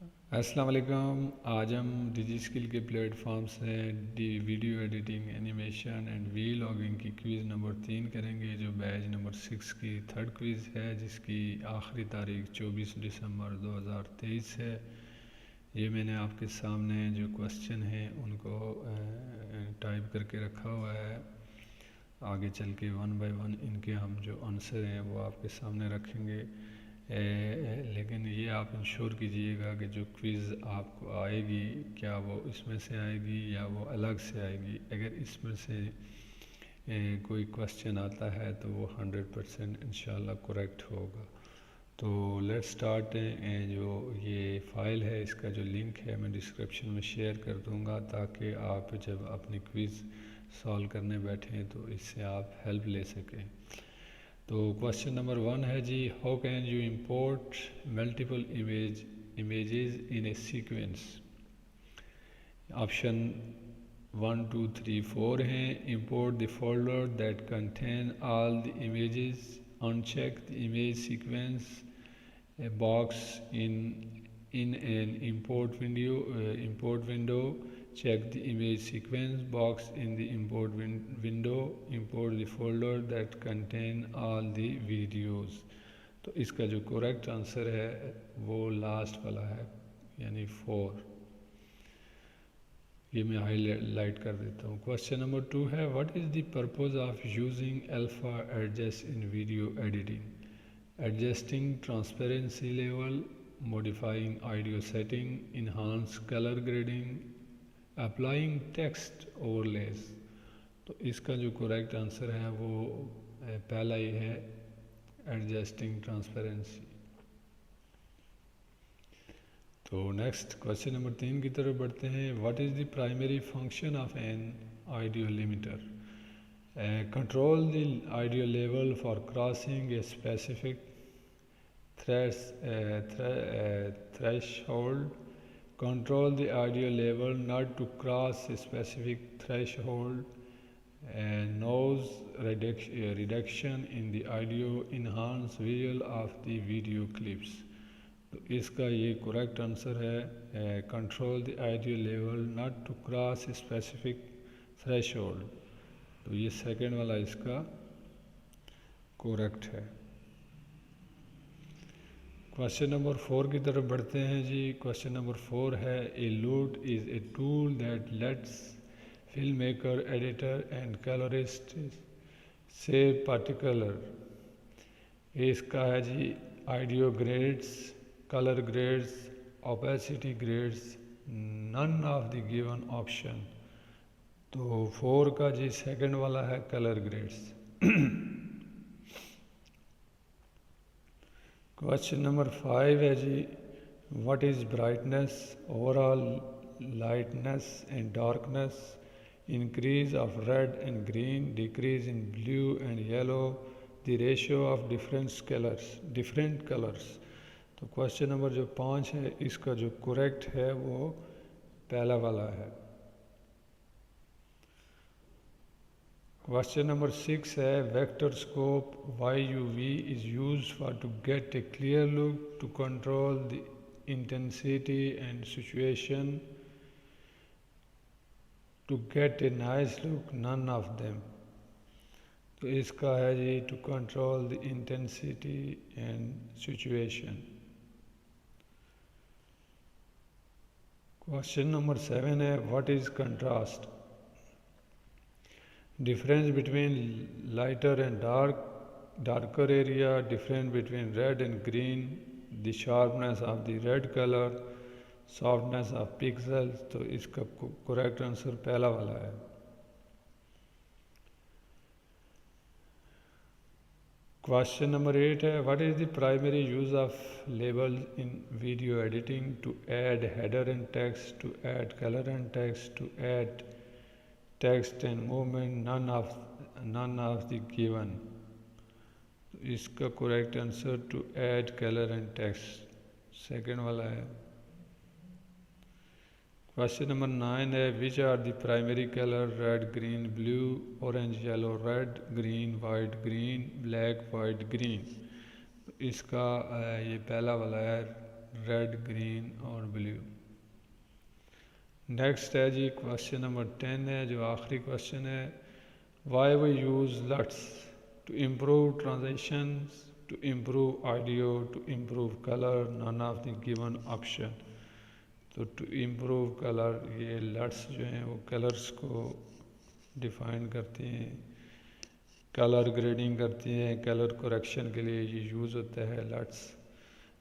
अस्सलाम वालेकुम। आज हम डिजिस्किल के प्लेटफॉर्म से video editing, animation and vlogging की क्विज़ नंबर 3 करेंगे, जो बैच नंबर 6 की थर्ड क्विज़ है, जिसकी आखिरी तारीख 24 दिसंबर 2023 है। ये मैंने आपके सामने जो क्वेश्चन हैं उनको टाइप करके रखा हुआ है। आगे चल के वन बाय वन इनके हम जो आंसर हैं वो आपके सामने रखेंगे। लेकिन ये आप इंश्योर कीजिएगा कि जो क्विज़ आपको आएगी क्या वो इसमें से आएगी या वो अलग से आएगी। अगर इसमें से कोई क्वेश्चन आता है तो वो 100% इंशाल्लाह करेक्ट होगा। तो लेट्स स्टार्ट। जो ये फ़ाइल है इसका जो लिंक है मैं डिस्क्रिप्शन में शेयर कर दूंगा, ताकि आप जब अपनी क्विज़ सॉल्व करने बैठें तो इससे आप हेल्प ले सकें। तो क्वेश्चन नंबर 1 है जी, how can you import multiple images in a sequence. Option 1 2 3 4 हैं। Import the folder that contain all the images, uncheck the image sequence a box in an import window, check the image sequence box in the import window, import the folder that contain all the videos। तो इसका जो correct answer है वो last वाला है, यानी 4। ये मैं हाईलाइट कर देता हूँ। क्वेश्चन नंबर 2 है, what is the purpose of using alpha adjust in video editing. Adjusting transparency level, modifying audio setting, enhance color grading, applying text overlays। तो इसका जो करेक्ट आंसर है वो पहला ही है, एडजस्टिंग ट्रांसपेरेंसी। तो नेक्स्ट क्वेश्चन नंबर 3 की तरफ बढ़ते हैं। What is the primary function of an audio limiter. Control the audio level for crossing a specific threshold. Control the audio level not to cross a specific threshold. Noise reduction in the audio enhance visual of the video clips। तो इसका ये correct answer है, control the audio level not to cross specific threshold. तो ये second वाला इसका correct है। Question number 4 की तरफ बढ़ते हैं जी। क्वेश्चन नंबर 4 है, a LUT is a tool that lets film maker, editor and colourist से पार्टिकुलर। इसका है जी audio grades, colour grades, opacity grades, none of the given option. तो 4 का जी सेकंड वाला है, कलर ग्रेड्स। क्वेश्चन नंबर 5 है जी, what is brightness, overall lightness and darkness, increase of red and green, decrease in blue and yellow, the ratio of different colours. तो question number जो 5 है इसका जो करेक्ट है वो पहला वाला है। क्वेश्चन नंबर 6 है, vector scope YUV is used for to get a clear look, to control the intensity and situation, to get a nice look, none of them. तो इसका है जी to control the intensity and situation. Question number 7 है, what is contrast. Difference between lighter and darker area, difference between red and green, the sharpness of the red color, softness of pixels। तो इसका correct answer पहला वाला है। Question number 8 है, what is the primary use of labels in video editing, to add header and text, to add colour and text, to add text and movement, none of the given. तो इसका correct answer to add colour and text, second वाला है। Question number 9 है, which are the primary colour, red green blue, orange yellow red, green white green, black white green. तो इसका ये पहला वाला है, रेड, ग्रीन और ब्लू। नेक्स्ट है जी क्वेश्चन नंबर 10 है, जो आखिरी क्वेश्चन है। Why we use LUTs to improve transactions, to improve audio, to improve colour, none of the given option. तो टू इम्प्रूव कलर, ये लट्स जो हैं वो कलर्स को डिफ़ाइन करती हैं, कलर ग्रेडिंग करती हैं, कलर करेक्शन के लिए ये यूज़ होता है लट्स।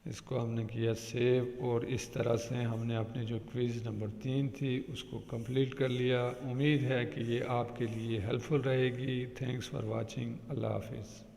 इसको हमने किया सेव, और इस तरह से हमने अपने जो क्विज़ नंबर 3 थी उसको कंप्लीट कर लिया। उम्मीद है कि ये आपके लिए हेल्पफुल रहेगी। Thanks for watching. अल्लाह हाफिज़।